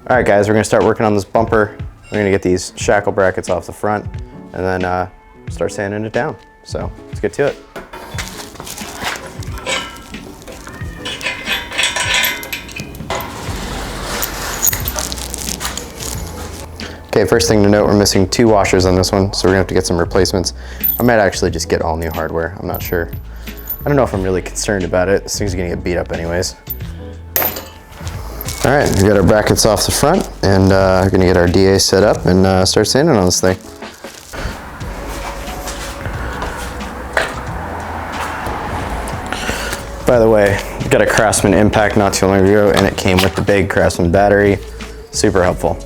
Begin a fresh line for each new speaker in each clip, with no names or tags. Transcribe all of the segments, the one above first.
All right guys, we're gonna start working on this bumper. We're gonna get these shackle brackets off the front and then start sanding it down. So let's get to it. Okay, first thing to note, we're missing 2 washers on this one, so we're gonna have to get some replacements. I might actually just get all new hardware, I'm not sure. I don't know if I'm really concerned about it. This thing's gonna get beat up anyways. All right, we got our brackets off the front and we're gonna get our DA set up and start sanding on this thing. By the way, got a Craftsman Impact not too long ago and it came with the big Craftsman battery. Super helpful.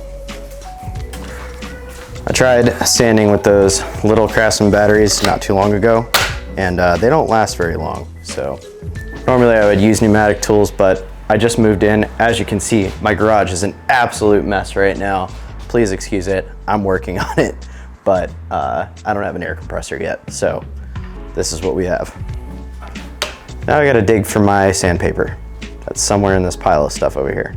I tried sanding with those little Craftsman batteries not too long ago and they don't last very long. So normally I would use pneumatic tools, but I just moved in. As you can see, my garage is an absolute mess right now. Please excuse it, I'm working on it, but I don't have an air compressor yet, so this is what we have. Now I gotta dig for my sandpaper. That's somewhere in this pile of stuff over here.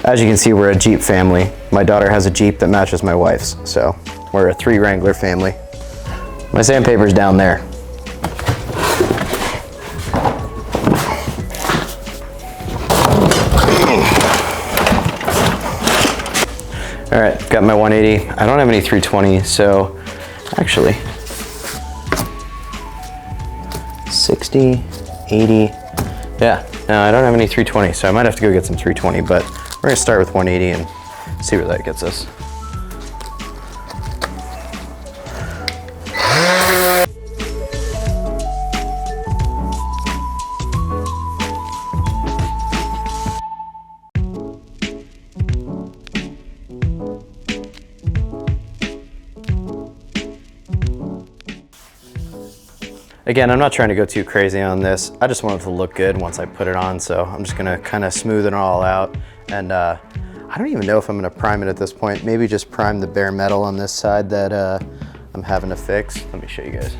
As you can see, we're a Jeep family. My daughter has a Jeep that matches my wife's, so we're a 3 Wrangler family. My sandpaper's down there. All right, got my 180. I don't have any 320, so actually, 60, 80. Yeah, no, I don't have any 320, so I might have to go get some 320, but we're gonna start with 180 and see where that gets us. Again, I'm not trying to go too crazy on this. I just want it to look good once I put it on, so I'm just gonna kind of smooth it all out. And I don't even know if I'm gonna prime it at this point. Maybe just prime the bare metal on this side that I'm having to fix. Let me show you guys.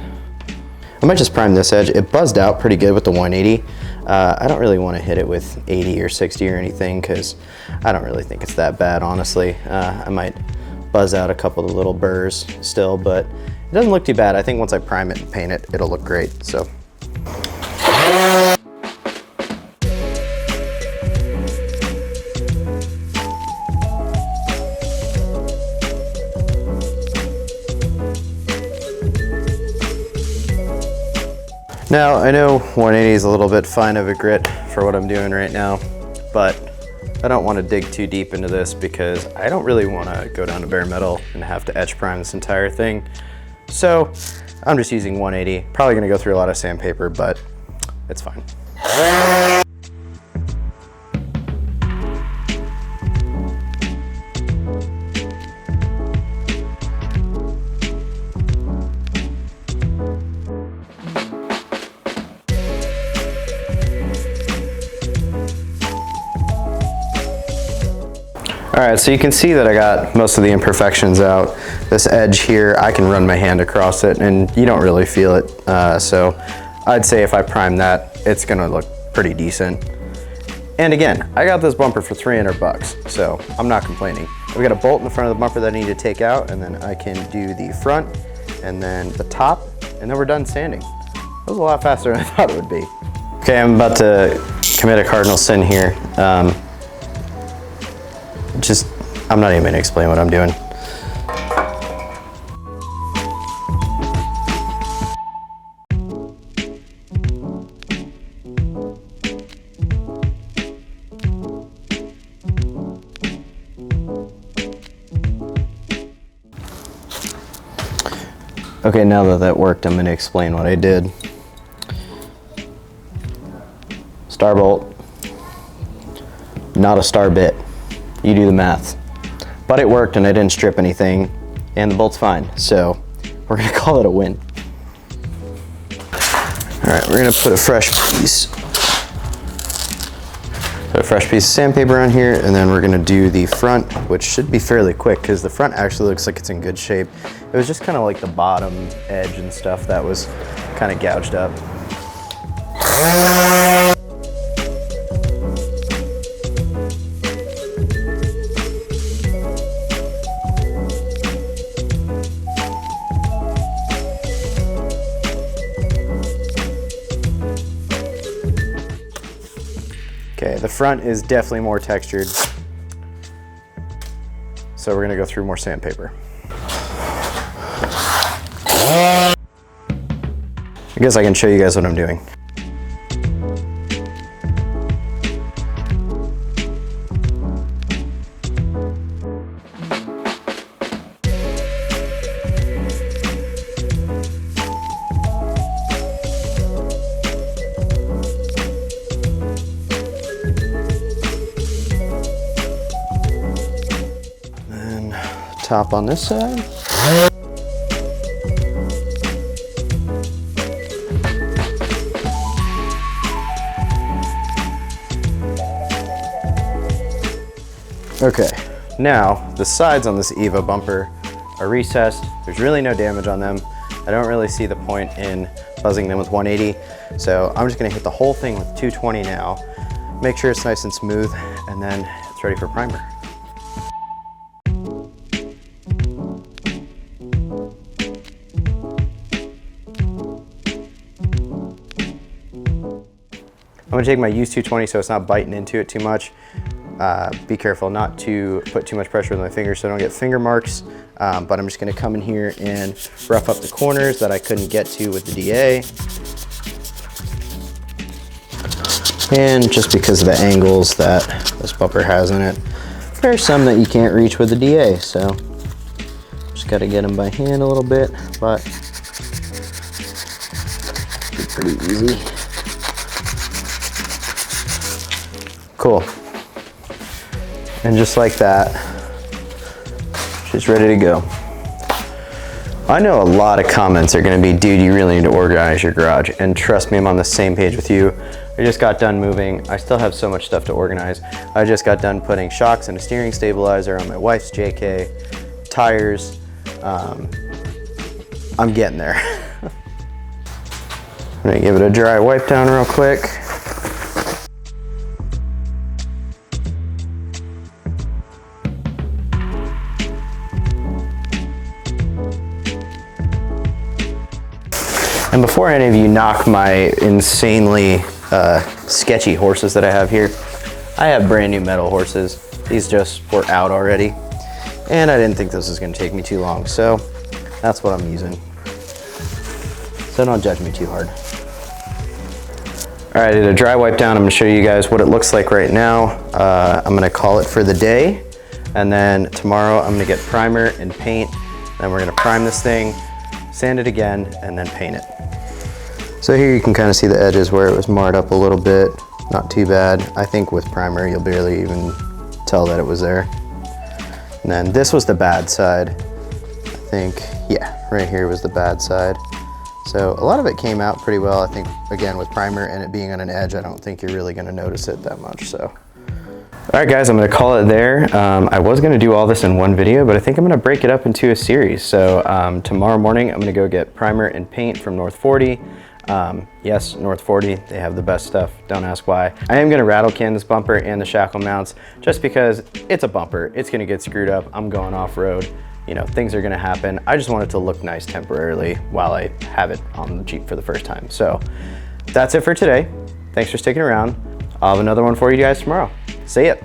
I might just prime this edge. It buzzed out pretty good with the 180. I don't really want to hit it with 80 or 60 or anything because I don't really think it's that bad, honestly. I might buzz out a couple of the little burrs still, but it doesn't look too bad. I think once I prime it and paint it, it'll look great, so. Now, I know 180 is a little bit fine of a grit for what I'm doing right now, but I don't want to dig too deep into this because I don't really want to go down to bare metal and have to etch prime this entire thing. So I'm just using 180. Probably gonna go through a lot of sandpaper, but it's fine. All right, so you can see that I got most of the imperfections out. This edge here, I can run my hand across it and you don't really feel it. So I'd say if I prime that, it's gonna look pretty decent. And again, I got this bumper for 300 bucks, so I'm not complaining. We got a bolt in the front of the bumper that I need to take out, and then I can do the front and then the top, and then we're done sanding. That was a lot faster than I thought it would be. Okay, I'm about to commit a cardinal sin here. I'm not even gonna explain what I'm doing. Okay, now that that worked, I'm gonna explain what I did. Star bolt, not a star bit. You do the math. But it worked and I didn't strip anything and the bolt's fine. So we're gonna call it a win. All right, we're gonna put a fresh piece of sandpaper on here, and then we're gonna do the front, which should be fairly quick because the front actually looks like it's in good shape. It was just kind of like the bottom edge and stuff that was kind of gouged up. the front is definitely more textured. So we're gonna go through more sandpaper. I guess I can show you guys what I'm doing. Top on this side. Okay, now the sides on this Eva bumper are recessed. There's really no damage on them. I don't really see the point in buzzing them with 180. So I'm just gonna hit the whole thing with 220 now. Make sure it's nice and smooth, and then it's ready for primer. I'm gonna take my used 220 so it's not biting into it too much. Be careful not to put too much pressure with my fingers so I don't get finger marks. But I'm just gonna come in here and rough up the corners that I couldn't get to with the DA. And just because of the angles that this bumper has in it, there's some that you can't reach with the DA. So just gotta get them by hand a little bit, but it's pretty easy. Cool. And just like that, she's ready to go. I know a lot of comments are gonna be, dude, you really need to organize your garage. And trust me, I'm on the same page with you. I just got done moving. I still have so much stuff to organize. I just got done putting shocks and a steering stabilizer on my wife's JK, tires. I'm getting there. I'm gonna give it a dry wipe down real quick. And before any of you knock my insanely sketchy horses that I have here, I have brand new metal horses. These just were out already. And I didn't think this was gonna take me too long, so that's what I'm using. So don't judge me too hard. All right, I did a dry wipe down. I'm gonna show you guys what it looks like right now. I'm gonna call it for the day. And then tomorrow I'm gonna get primer and paint. Then we're gonna prime this thing, sand it again, and then paint it. So here you can kind of see the edges where it was marred up a little bit. Not too bad. I think with primer, you'll barely even tell that it was there. And then this was the bad side. I think, yeah, right here was the bad side. So a lot of it came out pretty well. I think, again, with primer and it being on an edge, I don't think you're really gonna notice it that much, so. All right, guys, I'm gonna call it there. I was gonna do all this in one video, but I think I'm gonna break it up into a series. So tomorrow morning, I'm gonna go get primer and paint from North 40. Yes, North 40, they have the best stuff, don't ask why. I am gonna rattle can this bumper and the shackle mounts just because it's a bumper, it's gonna get screwed up, I'm going off-road, you know, things are gonna happen. I just want it to look nice temporarily while I have it on the Jeep for the first time. So that's it for today. Thanks for sticking around. I'll have another one for you guys tomorrow. See ya.